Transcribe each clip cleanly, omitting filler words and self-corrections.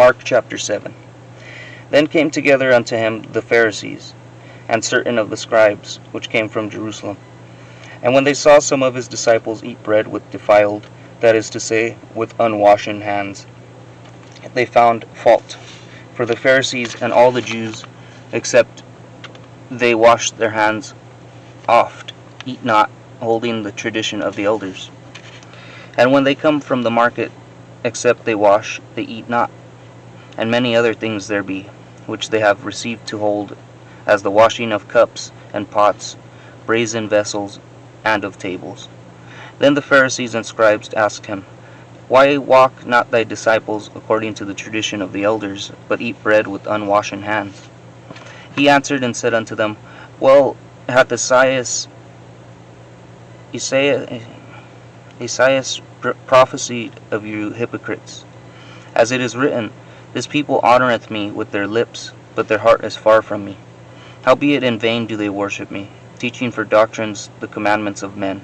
Mark chapter 7. Then came together unto him the Pharisees, and certain of the scribes, which came from Jerusalem. And when they saw some of his disciples eat bread with defiled, that is to say, with unwashen hands, they found fault. For the Pharisees and all the Jews, except they wash their hands oft, eat not, holding the tradition of the elders. And when they come from the market, except they wash, they eat not. And many other things there be, which they have received to hold, as the washing of cups and pots, brazen vessels, and of tables. Then the Pharisees and scribes asked him, Why walk not thy disciples according to the tradition of the elders, but eat bread with unwashen hands? He answered and said unto them, Well hath Esaias prophesied of you hypocrites, as it is written, This people honoureth me with their lips, but their heart is far from me. Howbeit in vain do they worship me, teaching for doctrines the commandments of men.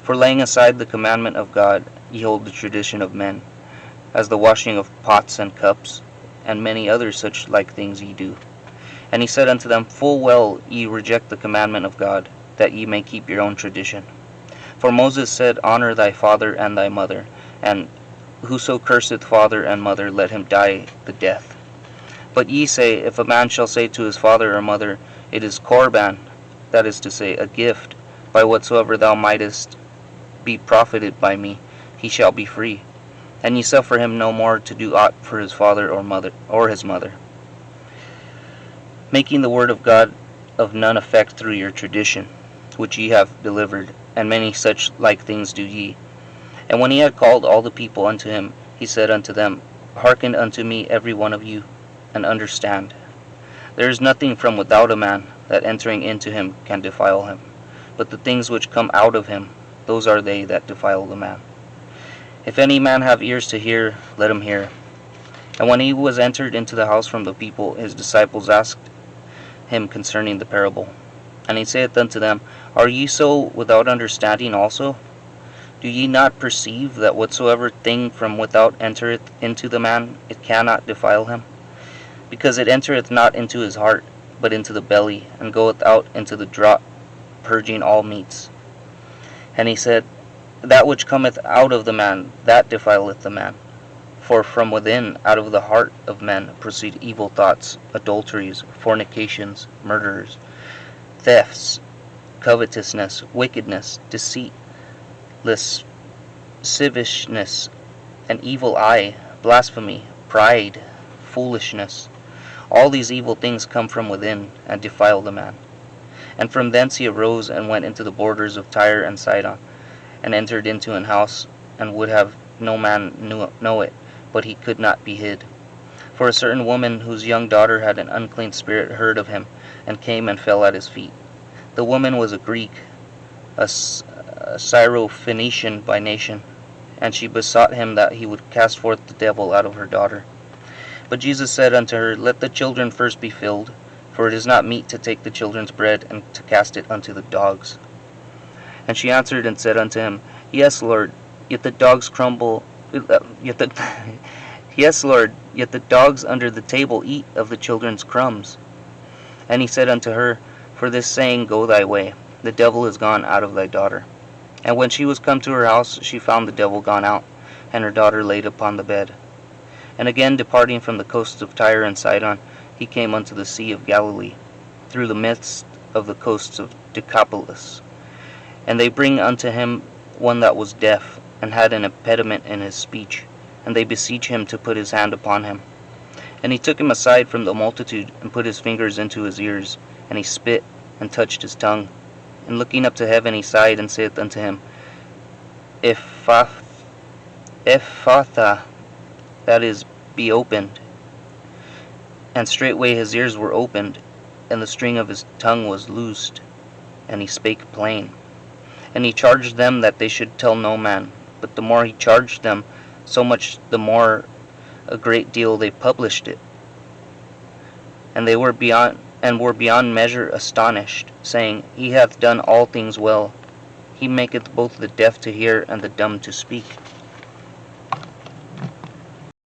For laying aside the commandment of God, ye hold the tradition of men, as the washing of pots and cups, and many other such like things ye do. And he said unto them, Full well ye reject the commandment of God, that ye may keep your own tradition. For Moses said, Honour thy father and thy mother, and whoso curseth father and mother, let him die the death. But ye say, If a man shall say to his father or mother, It is Corban, that is to say, a gift, by whatsoever thou mightest be profited by me, he shall be free. And ye suffer him no more to do aught for his father or mother, or his mother, making the word of God of none effect through your tradition, which ye have delivered, and many such like things do ye. And when he had called all the people unto him, he said unto them, Hearken unto me every one of you, and understand. There is nothing from without a man, that entering into him can defile him. But the things which come out of him, those are they that defile the man. If any man have ears to hear, let him hear. And when he was entered into the house from the people, his disciples asked him concerning the parable. And he saith unto them, Are ye so without understanding also? Do ye not perceive that whatsoever thing from without entereth into the man, it cannot defile him? Because it entereth not into his heart, but into the belly, and goeth out into the draught, purging all meats. And he said, That which cometh out of the man, that defileth the man. For from within, out of the heart of men, proceed evil thoughts, adulteries, fornications, murders, thefts, covetousness, wickedness, deceit, lasciviousness, an evil eye, blasphemy, pride, foolishness. All these evil things come from within, and defile the man. And from thence he arose, and went into the borders of Tyre and Sidon, and entered into an house, and would have no man know it, but he could not be hid. For a certain woman, whose young daughter had an unclean spirit, heard of him, and came and fell at his feet. The woman was a Greek, a Syrophoenician by nation, and she besought him that he would cast forth the devil out of her daughter. But Jesus said unto her, Let the children first be filled, for it is not meet to take the children's bread, and to cast it unto the dogs. And she answered and said unto him, Yes, Lord, yet the dogs Yes, Lord, yet the dogs under the table eat of the children's crumbs. And he said unto her, For this saying go thy way, the devil is gone out of thy daughter. And when she was come to her house, she found the devil gone out, and her daughter laid upon the bed. And again departing from the coasts of Tyre and Sidon, he came unto the sea of Galilee, through the midst of the coasts of Decapolis. And they bring unto him one that was deaf, and had an impediment in his speech, and they beseech him to put his hand upon him. And he took him aside from the multitude, and put his fingers into his ears, and he spit, and touched his tongue. And looking up to heaven, he sighed, and saith unto him, Ephphatha, that is, be opened. And straightway his ears were opened, and the string of his tongue was loosed, and he spake plain. And he charged them that they should tell no man. But the more he charged them, so much the more a great deal they published it. And they were beyond measure astonished, saying, He hath done all things well. He maketh both the deaf to hear, and the dumb to speak.